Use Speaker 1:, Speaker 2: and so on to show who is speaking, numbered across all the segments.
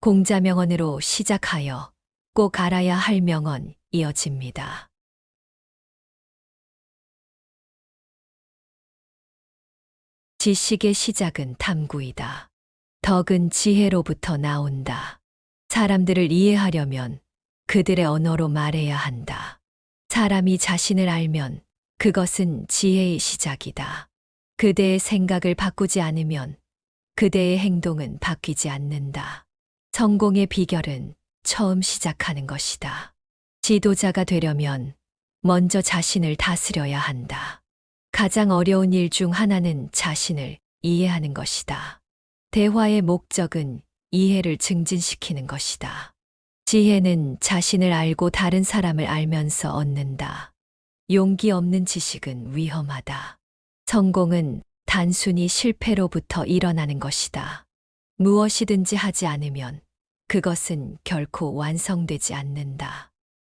Speaker 1: 공자 명언으로 시작하여 꼭 알아야 할 명언 이어집니다. 지식의 시작은 탐구이다. 덕은 지혜로부터 나온다. 사람들을 이해하려면 그들의 언어로 말해야 한다. 사람이 자신을 알면 그것은 지혜의 시작이다. 그대의 생각을 바꾸지 않으면 그대의 행동은 바뀌지 않는다. 성공의 비결은 처음 시작하는 것이다. 지도자가 되려면 먼저 자신을 다스려야 한다. 가장 어려운 일 중 하나는 자신을 이해하는 것이다. 대화의 목적은 이해를 증진시키는 것이다. 지혜는 자신을 알고 다른 사람을 알면서 얻는다. 용기 없는 지식은 위험하다. 성공은 단순히 실패로부터 일어나는 것이다. 무엇이든지 하지 않으면 그것은 결코 완성되지 않는다.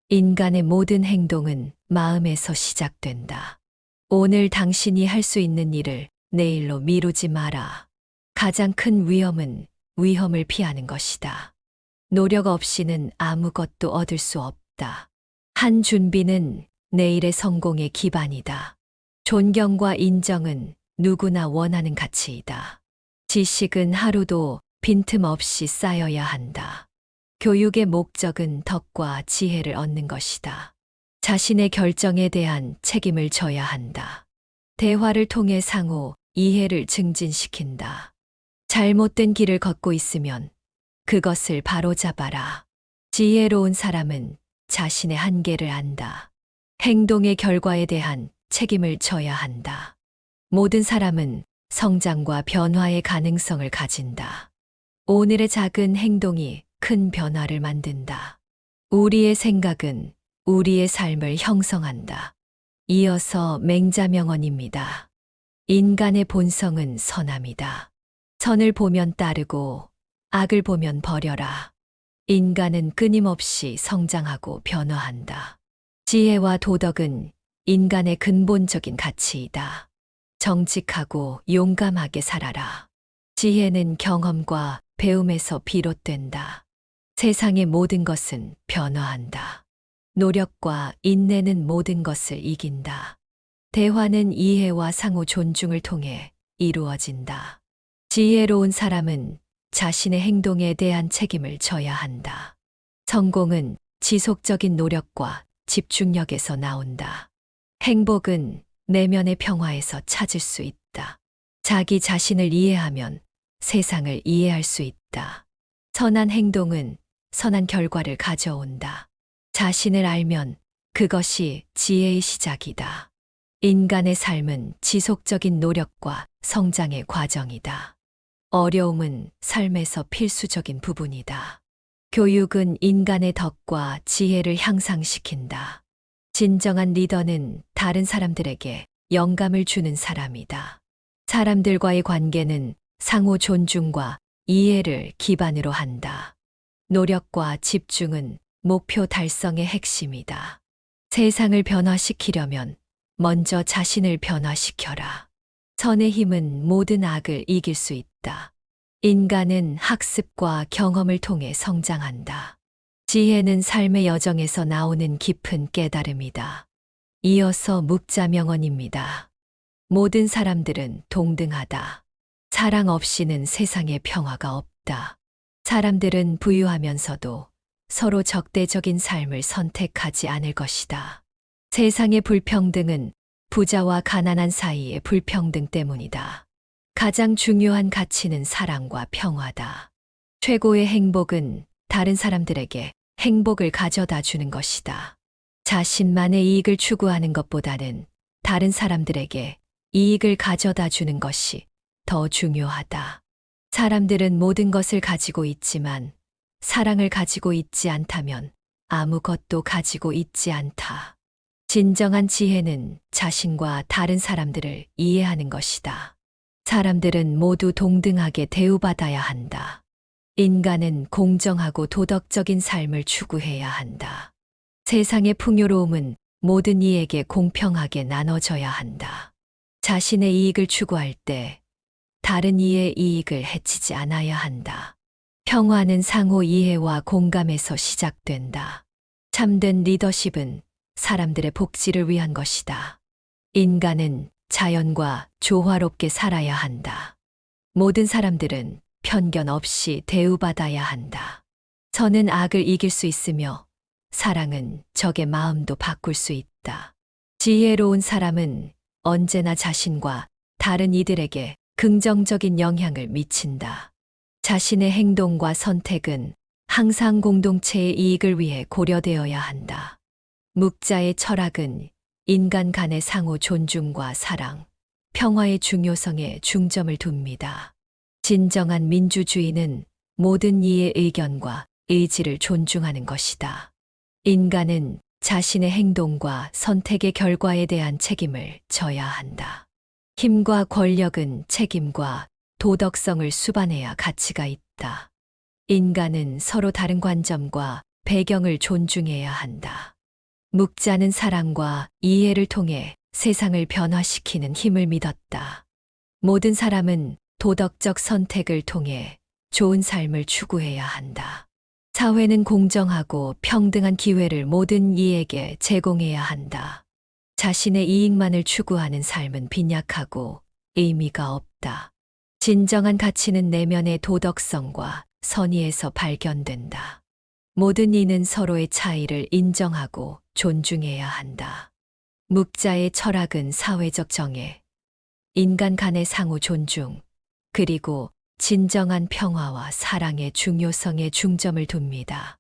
Speaker 1: 인간의 모든 행동은 마음에서 시작된다. 오늘 당신이 할 수 있는 일을 내일로 미루지 마라. 가장 큰 위험은 위험을 피하는 것이다. 노력 없이는 아무것도 얻을 수 없다. 한 준비는 내일의 성공의 기반이다. 존경과 인정은 누구나 원하는 가치이다. 지식은 하루도 빈틈없이 쌓여야 한다. 교육의 목적은 덕과 지혜를 얻는 것이다. 자신의 결정에 대한 책임을 져야 한다. 대화를 통해 상호 이해를 증진시킨다. 잘못된 길을 걷고 있으면 그것을 바로잡아라. 지혜로운 사람은 자신의 한계를 안다. 행동의 결과에 대한 책임을 져야 한다. 모든 사람은 성장과 변화의 가능성을 가진다. 오늘의 작은 행동이 큰 변화를 만든다. 우리의 생각은 우리의 삶을 형성한다. 이어서 맹자명언입니다. 인간의 본성은 선함이다. 선을 보면 따르고 악을 보면 버려라. 인간은 끊임없이 성장하고 변화한다. 지혜와 도덕은 인간의 근본적인 가치이다. 정직하고 용감하게 살아라. 지혜는 경험과 배움에서 비롯된다. 세상의 모든 것은 변화한다. 노력과 인내는 모든 것을 이긴다. 대화는 이해와 상호 존중을 통해 이루어진다. 지혜로운 사람은 자신의 행동에 대한 책임을 져야 한다. 성공은 지속적인 노력과 집중력에서 나온다. 행복은 내면의 평화에서 찾을 수 있다. 자기 자신을 이해하면 세상을 이해할 수 있다. 선한 행동은 선한 결과를 가져온다. 자신을 알면 그것이 지혜의 시작이다. 인간의 삶은 지속적인 노력과 성장의 과정이다. 어려움은 삶에서 필수적인 부분이다. 교육은 인간의 덕과 지혜를 향상시킨다. 진정한 리더는 다른 사람들에게 영감을 주는 사람이다. 사람들과의 관계는 상호 존중과 이해를 기반으로 한다. 노력과 집중은 목표 달성의 핵심이다. 세상을 변화시키려면 먼저 자신을 변화시켜라. 선의 힘은 모든 악을 이길 수 있다. 인간은 학습과 경험을 통해 성장한다. 지혜는 삶의 여정에서 나오는 깊은 깨달음이다. 이어서 묵자명언입니다. 모든 사람들은 동등하다. 사랑 없이는 세상에 평화가 없다. 사람들은 부유하면서도 서로 적대적인 삶을 선택하지 않을 것이다. 세상의 불평등은 부자와 가난한 사이의 불평등 때문이다. 가장 중요한 가치는 사랑과 평화다. 최고의 행복은 다른 사람들에게 행복을 가져다 주는 것이다. 자신만의 이익을 추구하는 것보다는 다른 사람들에게 이익을 가져다 주는 것이 더 중요하다. 사람들은 모든 것을 가지고 있지만 사랑을 가지고 있지 않다면 아무것도 가지고 있지 않다. 진정한 지혜는 자신과 다른 사람들을 이해하는 것이다. 사람들은 모두 동등하게 대우받아야 한다. 인간은 공정하고 도덕적인 삶을 추구해야 한다. 세상의 풍요로움은 모든 이에게 공평하게 나눠져야 한다. 자신의 이익을 추구할 때 다른 이의 이익을 해치지 않아야 한다. 평화는 상호 이해와 공감에서 시작된다. 참된 리더십은 사람들의 복지를 위한 것이다. 인간은 자연과 조화롭게 살아야 한다. 모든 사람들은 편견 없이 대우받아야 한다. 선은 악을 이길 수 있으며 사랑은 적의 마음도 바꿀 수 있다. 지혜로운 사람은 언제나 자신과 다른 이들에게 긍정적인 영향을 미친다. 자신의 행동과 선택은 항상 공동체의 이익을 위해 고려되어야 한다. 묵자의 철학은 인간 간의 상호 존중과 사랑, 평화의 중요성에 중점을 둡니다. 진정한 민주주의는 모든 이의 의견과 의지를 존중하는 것이다. 인간은 자신의 행동과 선택의 결과에 대한 책임을 져야 한다. 힘과 권력은 책임과 도덕성을 수반해야 가치가 있다. 인간은 서로 다른 관점과 배경을 존중해야 한다. 묵자는 사랑과 이해를 통해 세상을 변화시키는 힘을 믿었다. 모든 사람은 도덕적 선택을 통해 좋은 삶을 추구해야 한다. 사회는 공정하고 평등한 기회를 모든 이에게 제공해야 한다. 자신의 이익만을 추구하는 삶은 빈약하고 의미가 없다. 진정한 가치는 내면의 도덕성과 선의에서 발견된다. 모든 이는 서로의 차이를 인정하고 존중해야 한다. 묵자의 철학은 사회적 정의, 인간 간의 상호 존중, 그리고 진정한 평화와 사랑의 중요성에 중점을 둡니다.